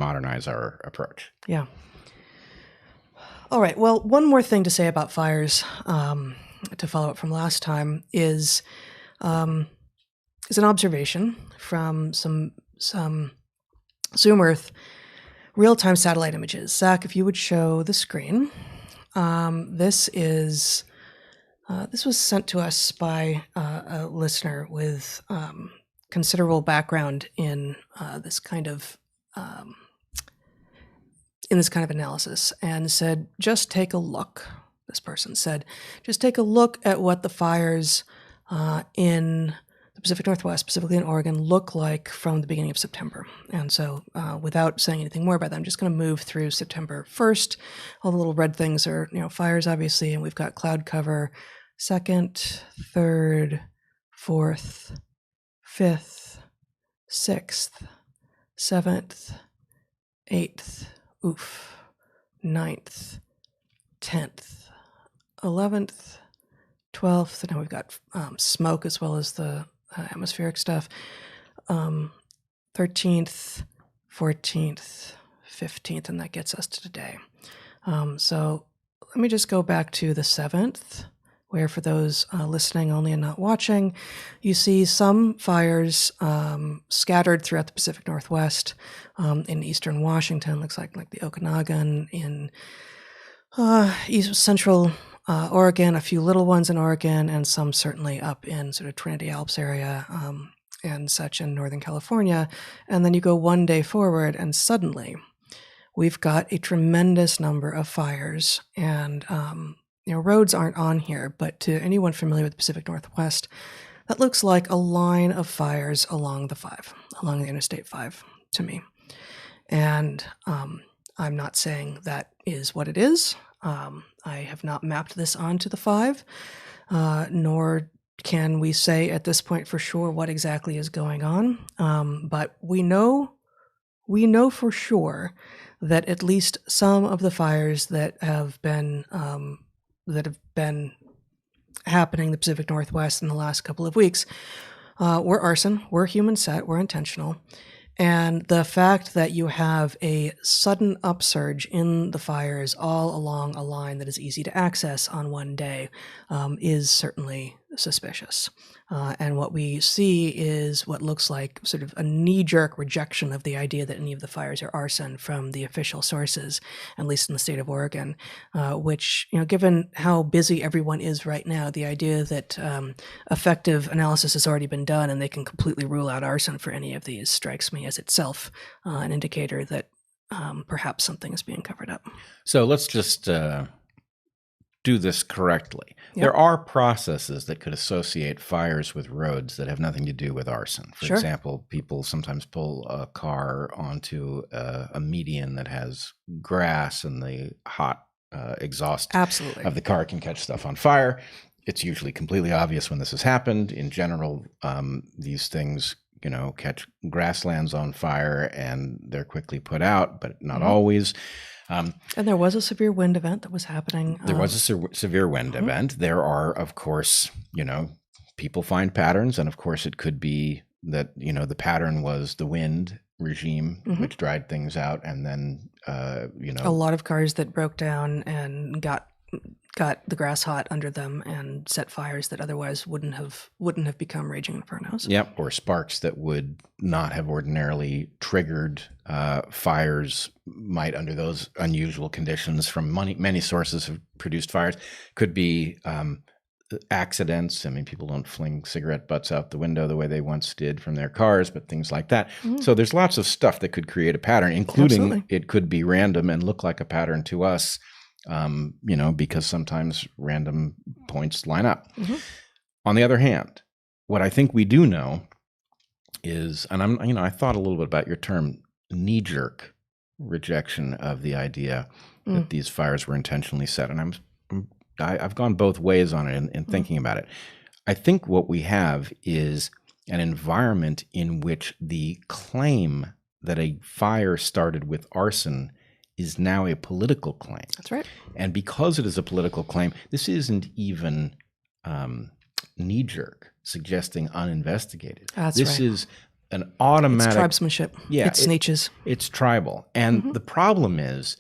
modernize our approach. Yeah. All right. Well, one more thing to say about fires, to follow up from last time, is an observation from some Zoom Earth real-time satellite images. Zach, if you would show the screen. This was sent to us by a listener with considerable background in this kind of analysis, and said, just take a look. This person said, just take a look at what the fires in the Pacific Northwest, specifically in Oregon, look like from the beginning of September. And so without saying anything more about that, I'm just going to move through September 1st. All the little red things are, fires, obviously, and we've got cloud cover 2nd, 3rd, 4th, 5th, 6th, 7th, 8th, 9th, 10th, 11th, 12th, and now we've got smoke as well as the atmospheric stuff, 13th, 14th, 15th, and that gets us to today. So let me just go back to the 7th, where for those listening only and not watching, you see some fires scattered throughout the Pacific Northwest, in eastern Washington, looks like the Okanagan, in east central Oregon, a few little ones in Oregon, and some certainly up in sort of Trinity Alps area and such in Northern California. And then you go one day forward, and suddenly we've got a tremendous number of fires. And roads aren't on here, but to anyone familiar with the Pacific Northwest, that looks like a line of fires along the Interstate 5 to me. And I'm not saying that is what it is. I have not mapped this onto the 5, nor can we say at this point for sure what exactly is going on. But we know for sure that at least some of the fires that have been happening in the Pacific Northwest in the last couple of weeks were arson, were human set, were intentional. And the fact that you have a sudden upsurge in the fires all along a line that is easy to access on one day is certainly suspicious. And what we see is what looks like sort of a knee-jerk rejection of the idea that any of the fires are arson from the official sources, at least in the state of Oregon, which, given how busy everyone is right now, the idea that effective analysis has already been done and they can completely rule out arson for any of these strikes me as itself an indicator that perhaps something is being covered up. So let's just do this correctly. Yep. There are processes that could associate fires with roads that have nothing to do with arson. For example, people sometimes pull a car onto a median that has grass, and the hot exhaust of the car can catch stuff on fire. It's usually completely obvious when this has happened. In general, these things catch grasslands on fire and they're quickly put out, but not always. And there was a severe wind event that was happening. There was a severe wind event. There are, of course, people find patterns. And of course, it could be that, the pattern was the wind regime, which dried things out. And then, a lot of cars that broke down and got the grass hot under them and set fires that otherwise wouldn't have become raging infernos. Yep, or sparks that would not have ordinarily triggered fires might, under those unusual conditions from many sources have produced fires. Could be accidents. I mean, people don't fling cigarette butts out the window the way they once did from their cars, but things like that. So there's lots of stuff that could create a pattern, including it could be random and look like a pattern to us. Because sometimes random points line up. On the other hand, what I think we do know is, and I thought a little bit about your term, knee-jerk rejection of the idea that these fires were intentionally set. And I've gone both ways on it in thinking about it. I think what we have is an environment in which the claim that a fire started with arson is now a political claim. That's right. And because it is a political claim, this isn't even knee-jerk, suggesting uninvestigated. This is an It's automatic. tribesmanship. Yeah, It's sneeches. it's tribal. And the problem is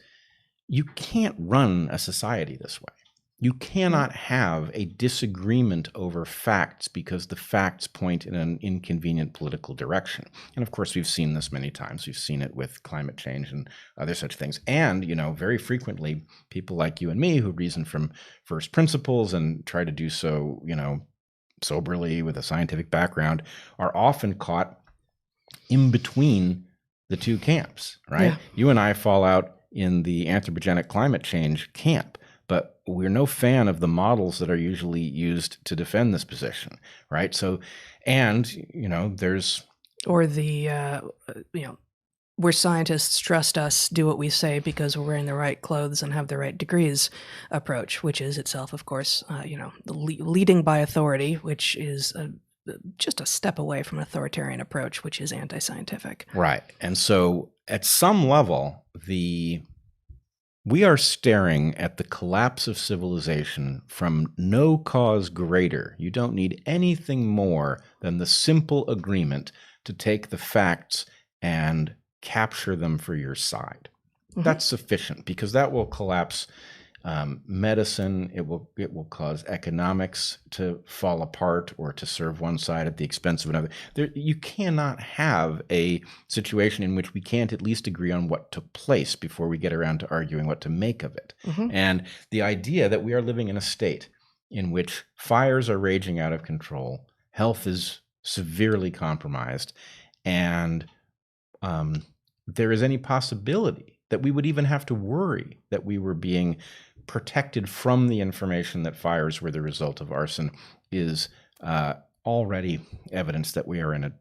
you can't run a society this way. You cannot have a disagreement over facts because the facts point in an inconvenient political direction. And of course, we've seen this many times. We've seen it with climate change and other such things. And, very frequently, people like you and me who reason from first principles and try to do so, soberly with a scientific background are often caught in between the two camps, right? Yeah. You and I fall out in the anthropogenic climate change camp, but we're no fan of the models that are usually used to defend this position, right? So, and, there's... Or the, we're scientists, trust us, do what we say because we're wearing the right clothes and have the right degrees approach, which is itself, of course, the leading by authority, which is just a step away from an authoritarian approach, which is anti-scientific. Right. And so at some level, we are staring at the collapse of civilization from no cause greater. You don't need anything more than the simple agreement to take the facts and capture them for your side. That's sufficient because that will collapse medicine. It will cause economics to fall apart or to serve one side at the expense of another. You cannot have a situation in which we can't at least agree on what took place before we get around to arguing what to make of it. And the idea that we are living in a state in which fires are raging out of control, health is severely compromised, and there is any possibility that we would even have to worry that we were being protected from the information that fires were the result of arson is already evidence that we are in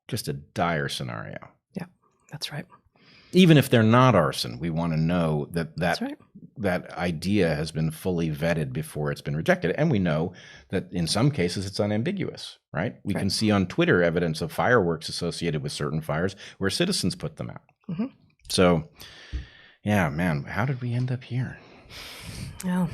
just a dire scenario. Yeah, that's right. Even if they're not arson, we want to know that That's right. that idea has been fully vetted before it's been rejected. And we know that in some cases it's unambiguous, right? We can see on Twitter evidence of fireworks associated with certain fires where citizens put them out. So, yeah, man, how did we end up here? Yeah.